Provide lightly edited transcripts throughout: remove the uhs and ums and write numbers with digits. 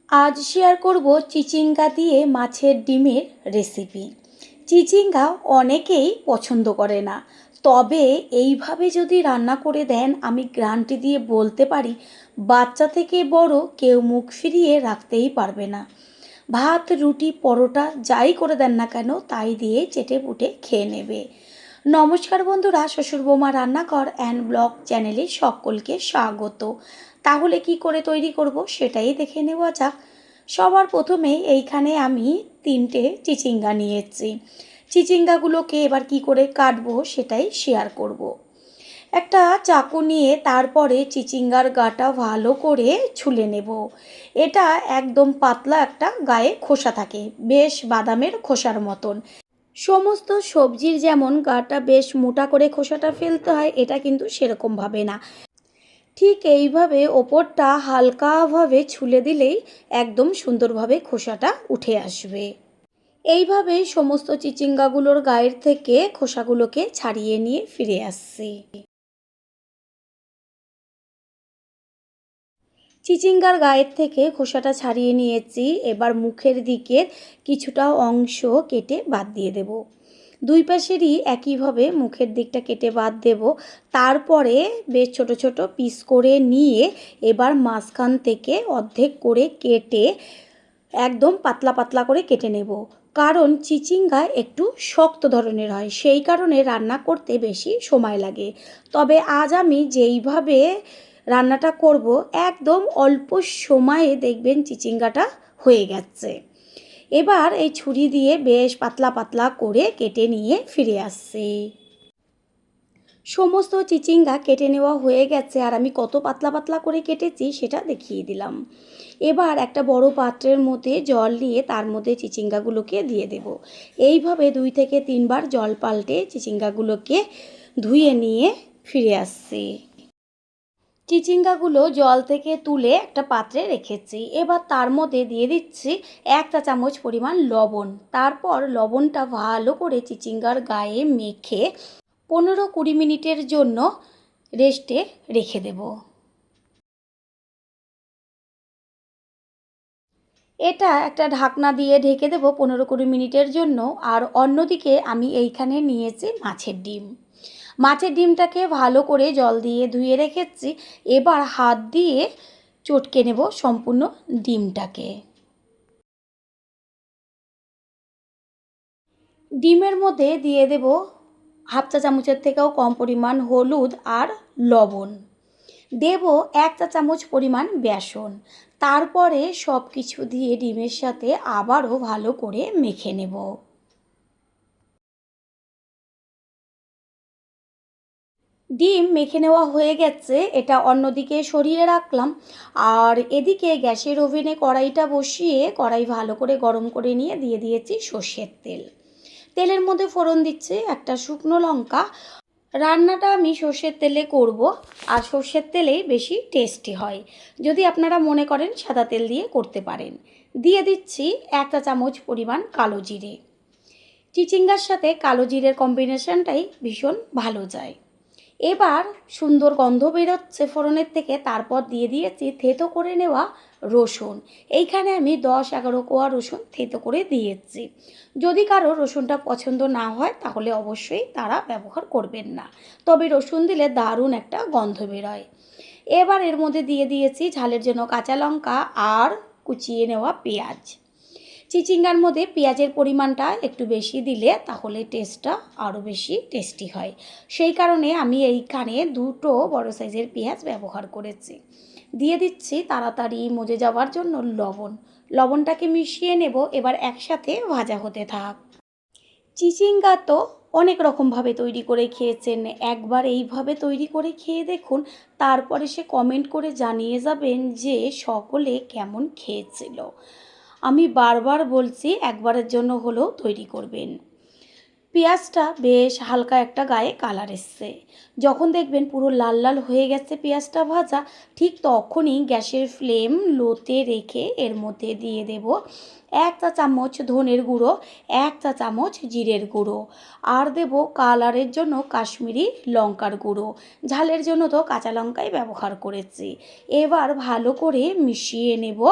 আজ শেয়ার করব চিচিঙ্গা দিয়ে মাছের ডিমের রেসিপি। চিচিঙ্গা অনেকেই পছন্দ করে না, তবে এইভাবে যদি রান্না করে দেন আমি গ্যারান্টি দিয়ে বলতে পারি বাচ্চা থেকে বড় কেউ মুখ ফিরিয়ে রাখতেই পারবে না। ভাত, রুটি, পরোটা যাই করে দেন না কেন তাই দিয়ে চেটে পুটে খেয়ে নেবে। নমস্কার বন্ধুরা, শ্বশুর বৌমা রান্নাঘর অ্যান্ড ব্লগ চ্যানেলে সকলকে স্বাগত। তাহলে কি করে তৈরি করব সেটাই দেখে নেওয়া যাক। সবার প্রথমে এইখানে আমি 3টে চিচিঙ্গা নিয়েছি। চিচিঙ্গাগুলোকে এবার কি করে কাটবো সেটাই শেয়ার করব। একটা চাকু নিয়ে তারপরে চিচিঙ্গার গাটা ভালো করে ছুলে নেব। এটা একদম পাতলা একটা গায়ে খোসা থাকে, বেশ বাদামের খোসার মতন। সমস্ত সবজির যেমন গাটা বেশ মোটা করে খোসাটা ফেলতে হয়, এটা কিন্তু সেরকমভাবে না। ঠিক এইভাবে ওপরটা হালকাভাবে ছুলে দিলেই একদম সুন্দরভাবে খোসাটা উঠে আসবে। এইভাবে সমস্ত চিচিঙ্গাগুলোর গায়ের থেকে খোসাগুলোকে ছাড়িয়ে নিয়ে ফিরে আসছি। চিচিঙ্গার গায়ের থেকে খোসাটা ছাড়িয়ে নিয়েছি। এবার মুখের দিকের কিছুটা অংশ কেটে বাদ দিয়ে দেব। দুই পাশেরই একইভাবে মুখের দিকটা কেটে বাদ দেব। তারপরে বেশ ছোট ছোট পিস করে নিয়ে এবার মাঝখান থেকে অর্ধেক করে কেটে একদম পাতলা পাতলা করে কেটে নেব। কারণ চিচিঙ্গা একটু শক্ত ধরনের হয়, সেই কারণে রান্না করতে বেশি সময় লাগে। তবে আজ আমি যেইভাবে রান্নাটা করব একদম অল্প সময়ে দেখবেন চিচিঙ্গাটা হয়ে গেছে। এবার এই ছুরি দিয়ে বেশ পাতলা পাতলা করে কেটে নিয়ে ফিরে আসছি। সমস্ত চিচিঙ্গা কেটে নেওয়া হয়ে গেছে, আর আমি কত পাতলা পাতলা করে কেটেছি সেটা দেখিয়ে দিলাম। এবার একটা বড় পাত্রের মধ্যে জল নিয়ে তার মধ্যে চিচিঙ্গাগুলোকে দিয়ে দেব। এইভাবে 2 থেকে 3 বার জল পাল্টে চিচিঙ্গাগুলোকে ধুয়ে নিয়ে ফিরে আসছি। চিচিঙ্গাগুলো জল থেকে তুলে একটা পাত্রে রেখেছি। এবার তার মধ্যে দিয়ে দিচ্ছি 1 চা চামচ পরিমাণ লবণ। তারপর লবণটা ভালো করে চিচিঙ্গার গায়ে মেখে 15-20 মিনিটের জন্য রেস্টে রেখে দেব। এটা একটা ঢাকনা দিয়ে ঢেকে দেব 15-20 মিনিটের জন্য। আর অন্যদিকে আমি এইখানে নিয়েছি মাছের ডিম। মাছের ডিমটাকে ভালো করে জল দিয়ে ধুয়ে রেখেছি। এবার হাত দিয়ে চটকে নেব সম্পূর্ণ ডিমটাকে। ডিমের মধ্যে দিয়ে দেব হাফ চা চামচের থেকেও কম পরিমাণ হলুদ আর লবণ। দেব 1 চা চামচ পরিমাণ বেসন। তারপরে সব কিছু দিয়ে ডিমের সাথে আবারও ভালো করে মেখে নেব। ডিম মেখে নেওয়া হয়ে গেছে, এটা অন্যদিকে সরিয়ে রাখলাম। আর এদিকে গ্যাসের ওভেনে কড়াইটা বসিয়ে কড়াই ভালো করে গরম করে নিয়ে দিয়ে দিয়েছি সর্ষের তেল। তেলের মধ্যে ফোড়ন দিচ্ছি একটা শুকনো লঙ্কা। রান্নাটা আমি সর্ষের তেলে করব, আর সর্ষের তেলেই বেশি টেস্টি হয়। যদি আপনারা মনে করেন সাদা তেল দিয়ে করতে পারেন। দিয়ে দিচ্ছি 1 চা চামচ পরিমাণ কালো জিরে। চিচিঙ্গার সাথে কালো জিরের কম্বিনেশনটাই ভীষণ ভালো যায়। এবার সুন্দর গন্ধ বেরোচ্ছে ফোড়নের থেকে, তারপর দিয়ে দিয়েছি থেতো করে নেওয়া রসুন। এইখানে আমি 10-11 কোয়া রসুন থেতো করে দিয়েছি। যদি কারো রসুনটা পছন্দ না হয় তাহলে অবশ্যই তারা ব্যবহার করবেন না, তবে রসুন দিলে দারুণ একটা গন্ধ বেরোয়। এবার এর মধ্যে দিয়ে দিয়েছি ঝালের জন্য কাঁচা লঙ্কা আর কুচিয়ে নেওয়া পেঁয়াজ। চিচিঙ্গার মধ্যে পেঁয়াজের পরিমাণটা একটু বেশি দিলে তাহলে টেস্টটা আরও বেশি টেস্টি হয়, সেই কারণে আমি এইখানে 2টো বড় সাইজের পেঁয়াজ ব্যবহার করেছি। দিয়ে দিচ্ছি তাড়াতাড়ি মজে যাওয়ার জন্য লবণ। লবণটাকে মিশিয়ে নেব। এবার একসাথে ভাজা হতে থাক। চিচিঙ্গা তো অনেক রকমভাবে তৈরি করে খেয়েছেন, একবার এইভাবে তৈরি করে খেয়ে দেখুন, তারপরে সে কমেন্ট করে জানিয়ে যাবেন যে সকলে কেমন খেয়েছিল। আমি বারবার বলছি একবারের জন্য হলেও তৈরি করবেন। পেঁয়াজটা বেশ হালকা একটা গায়ে কালার এসছে। যখন দেখবেন পুরো লাল লাল হয়ে গেছে পেঁয়াজটা ভাজা, ঠিক তখনই গ্যাসের ফ্লেম লোতে রেখে এর মধ্যে দিয়ে দেব 1 চা চামচ ধনের গুঁড়ো, 1 চা চামচ জিরের গুঁড়ো, আর দেব কালারের জন্য কাশ্মীরি লঙ্কার গুঁড়ো। ঝালের জন্য তো কাঁচা লঙ্কাই ব্যবহার করেছি। এবার ভালো করে মিশিয়ে নেব।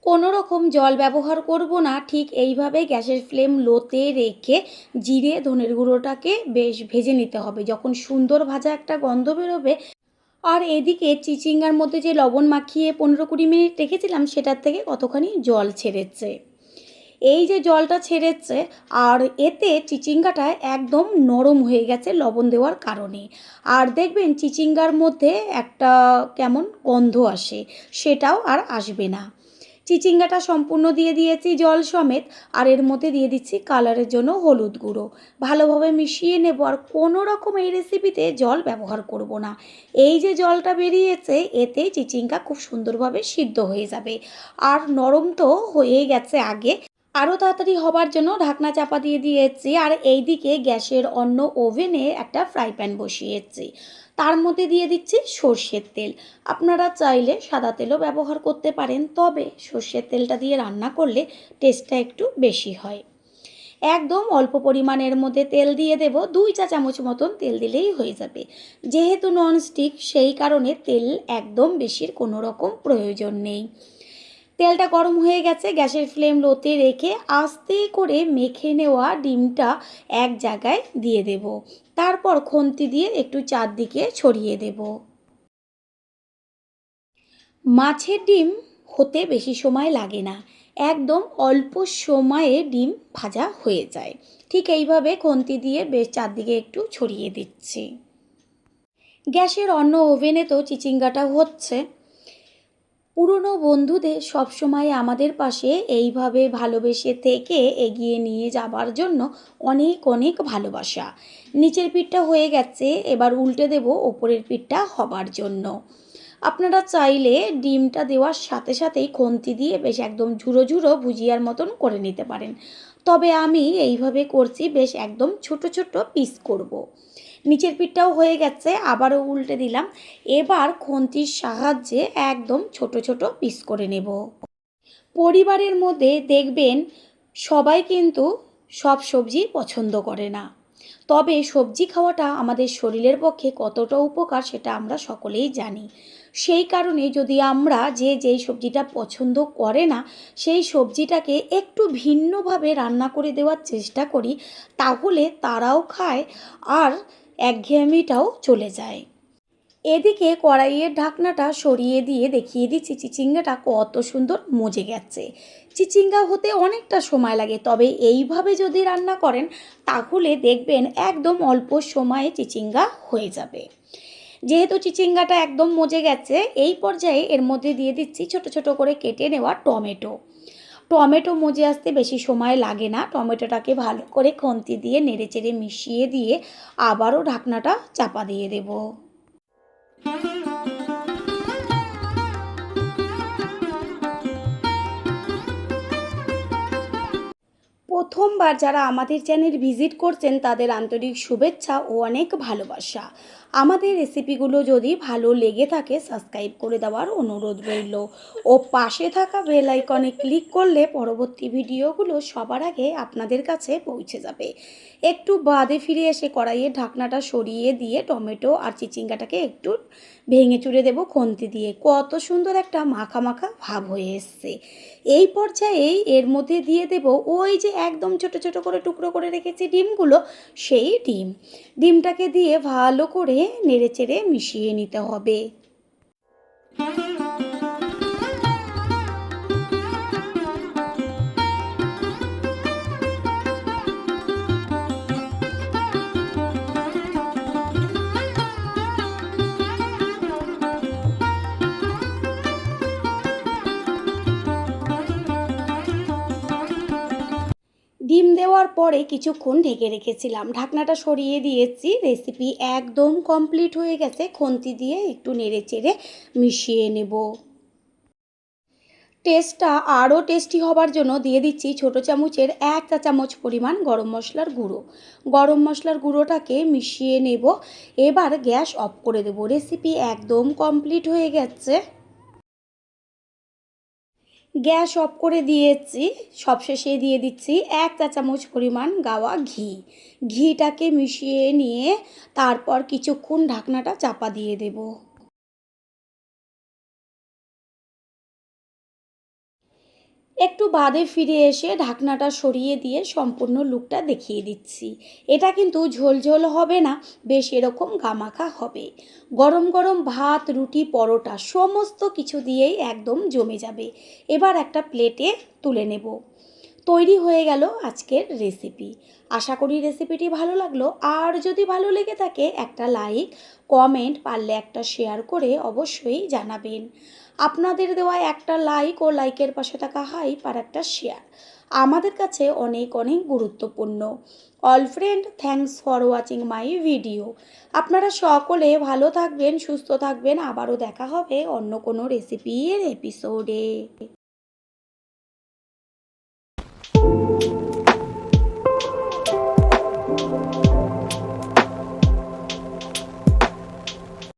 কোনো রকম জল ব্যবহার করব না। ঠিক এইভাবে গ্যাসের ফ্লেম লোতে রেখে জিরে ধনের গুঁড়োটাকে বেশ ভেজে নিতে হবে। যখন সুন্দর ভাজা একটা গন্ধ বেরোবে, আর এদিকে চিচিঙ্গার মধ্যে যে লবণ মাখিয়ে 15-20 মিনিট রেখেছিলাম সেটার থেকে কতখানি জল ছেড়েছে। এই যে জলটা ছেড়েছে, আর এতে চিচিঙ্গাটা একদম নরম হয়ে গেছে লবণ দেওয়ার কারণে। আর দেখবেন চিচিঙ্গার মধ্যে একটা কেমন গন্ধ আসে, সেটাও আর আসবে না। চিচিঙ্গাটা সম্পূর্ণ দিয়ে দিয়েছি জল সমেত, আর এর মধ্যে দিয়ে দিচ্ছি কালারের জন্য হলুদ গুঁড়ো। ভালোভাবে মিশিয়ে নেব। আর কোনো রকম এই রেসিপিতে জল ব্যবহার করব না। এই যে জলটা বেরিয়েছে, এতে চিচিঙ্গা খুব সুন্দরভাবে সিদ্ধ হয়ে যাবে। আর নরম তো হয়ে গেছে আগে, আরও তাড়াতাড়ি হবার জন্য ঢাকনা চাপা দিয়ে দিয়েছি। আর এই দিকে গ্যাসের অন্য ওভেনে একটা ফ্রাই প্যান বসিয়েছি, তার মধ্যে দিয়ে দিচ্ছি সর্ষের তেল। আপনারা চাইলে সাদা তেলও ব্যবহার করতে পারেন, তবে সর্ষের তেলটা দিয়ে রান্না করলে টেস্টটা একটু বেশি হয়। একদম অল্প পরিমাণের মধ্যে তেল দিয়ে দেব, 2 চা চামচ মতন তেল দিলেই হয়ে যাবে। যেহেতু ননস্টিক, সেই কারণে তেল একদম বেশির কোনো রকম প্রয়োজন নেই। তেলটা গরম হয়ে গেছে, গ্যাসের ফ্লেম লোতে রেখে আস্তে করে মেখে নেওয়া ডিমটা এক জায়গায় দিয়ে দেব। তারপর খুন্তি দিয়ে একটু চারদিকে ছড়িয়ে দেব। মাছের ডিম হতে বেশি সময় লাগে না, একদম অল্প সময়ে ডিম ভাজা হয়ে যায়। ঠিক এইভাবে খুন্তি দিয়ে বেশ চারদিকে একটু ছড়িয়ে দিচ্ছি। গ্যাসের অন্য ওভেনে তো চিচিঙ্গাটা হচ্ছে। পুরনো বন্ধুদের সবসময় আমাদের পাশে এইভাবে ভালোবেসে থেকে এগিয়ে নিয়ে যাবার জন্য অনেক অনেক ভালোবাসা। নিচের পিঠটা হয়ে গেছে, এবার উল্টে দেব ওপরের পিঠটা হবার জন্য। আপনারা চাইলে ডিমটা দেওয়ার সাথে সাথেই খুন্তি দিয়ে বেশ একদম ঝুরো ঝুরো ভুজিয়ার মতন করে নিতে পারেন, তবে আমি এইভাবে করছি, বেশ একদম ছোট ছোট পিস করব। নিচের পিঠটাও হয়ে গেছে, আবারও উল্টে দিলাম। এবার খুন্তির সাহায্যে একদম ছোট ছোট পিস করে নেব। পরিবারের মধ্যে দেখবেন সবাই কিন্তু সব সবজি পছন্দ করে না, তবে সবজি খাওয়াটা আমাদের শরীরের পক্ষে কতটা উপকার সেটা আমরা সকলেই জানি। সেই কারণে যদি আমরা যেই সবজিটা পছন্দ করে না, সেই সবজিটাকে একটু ভিন্নভাবে রান্না করে দেওয়ার চেষ্টা করি, তাহলে তারাও খায় আর একঘেয়েমিটাও চলে যায়। এদিকে কড়াইয়ের ঢাকনাটা সরিয়ে দিয়ে দেখিয়ে দিচ্ছি চিচিঙ্গাটা কত সুন্দর মজে গেছে। চিচিঙ্গা হতে অনেকটা সময় লাগে, তবে এইভাবে যদি রান্না করেন তাহলে দেখবেন একদম অল্প সময়ে চিচিঙ্গা হয়ে যাবে। যেহেতু চিচিঙ্গাটা একদম মজে গেছে, এই পর্যায়ে এর মধ্যে দিয়ে দিচ্ছি ছোট ছোট করে কেটে নেওয়া টমেটো। টমেটো মজে আসতে বেশি সময় লাগে না। টমেটোটাকে ভালো করে খুন্তি দিয়ে নেড়েচেড়ে মিশিয়ে দিয়ে আবারও ঢাকনাটা চাপা দিয়ে দেব। প্রথমবার যারা আমাদের চ্যানেল ভিজিট করছেন তাদের আন্তরিক শুভেচ্ছা ও অনেক ভালোবাসা। আমাদের রেসিপিগুলো যদি ভালো লেগে থাকে সাবস্ক্রাইব করে দেওয়ার অনুরোধ রইল, ও পাশে থাকা বেল আইকনে ক্লিক করলে পরবর্তী ভিডিওগুলো সবার আগে আপনাদের কাছে পৌঁছে যাবে। একটু বাদে ফিরে এসে কড়াইয়ের ঢাকনাটা সরিয়ে দিয়ে টমেটো আর চিচিঙ্গাটাকে একটু ভেঙে চুড়ে দেবো খুন্তি দিয়ে। কত সুন্দর একটা মাখা মাখা ভাব হয়ে এসছে। এই পর্যায়েই এর মধ্যে দিয়ে দেব ওই যে একদম ছোট ছোট করে টুকরো করে রেখেছি ডিমগুলো, সেই ডিমটাকে দিয়ে ভালো করে নেড়েচেড়ে মিশিয়ে নিতে হবে। ডিম দেওয়ার পরে কিছুক্ষণ ঢেকে রেখেছিলাম, ঢাকনাটা সরিয়ে দিয়েছি। রেসিপি একদম কমপ্লিট হয়ে গেছে। খুন্তি দিয়ে একটু নেড়েচেড়ে মিশিয়ে নেব। টেস্টটা আরও টেস্টি হবার জন্য দিয়ে দিচ্ছি ছোটো চামচের 1 চা চামচ পরিমাণ গরম মশলার গুঁড়ো। গরম মশলার গুঁড়োটাকে মিশিয়ে নেব। এবার গ্যাস অফ করে দেব। রেসিপি একদম কমপ্লিট হয়ে গেছে। গ্যাস অফ করে দিয়েছি। সবশেষে দিয়ে দিচ্ছি 1 চা চামচ পরিমাণ গাওয়া ঘি। ঘিটাকে মিশিয়ে নিয়ে তারপর কিছুক্ষণ ঢাকনাটা চাপা দিয়ে দেব। একটু বাদে ফিরে এসে ঢাকনাটা সরিয়ে দিয়ে সম্পূর্ণ লুকটা দেখিয়ে দিচ্ছি। এটা কিন্তু ঝোলঝোল হবে না, বেশ এরকম গামাখা হবে। গরম গরম ভাত, রুটি, পরোটা সমস্ত কিছু দিয়েই একদম জমে যাবে। এবার একটা প্লেটে তুলে নেব। তৈরি হয়ে গেল আজকের রেসিপি। আশা করি রেসিপিটি ভালো লাগলো। আর যদি ভালো লেগে থাকে একটা লাইক, কমেন্ট, পারলে একটা শেয়ার করে অবশ্যই জানাবেন। আপনাদের দেওয়া একটা লাইক ও লাইকের পাশে থাকা হাইপ আর একটা শেয়ার আমাদের কাছে অনেক অনেক গুরুত্বপূর্ণ। All friend, thanks for watching my video. আপনারা সকলে ভালো থাকবেন, সুস্থ থাকবেন। আবারও দেখা হবে অন্য কোনো রেসিপির এপিসোডে।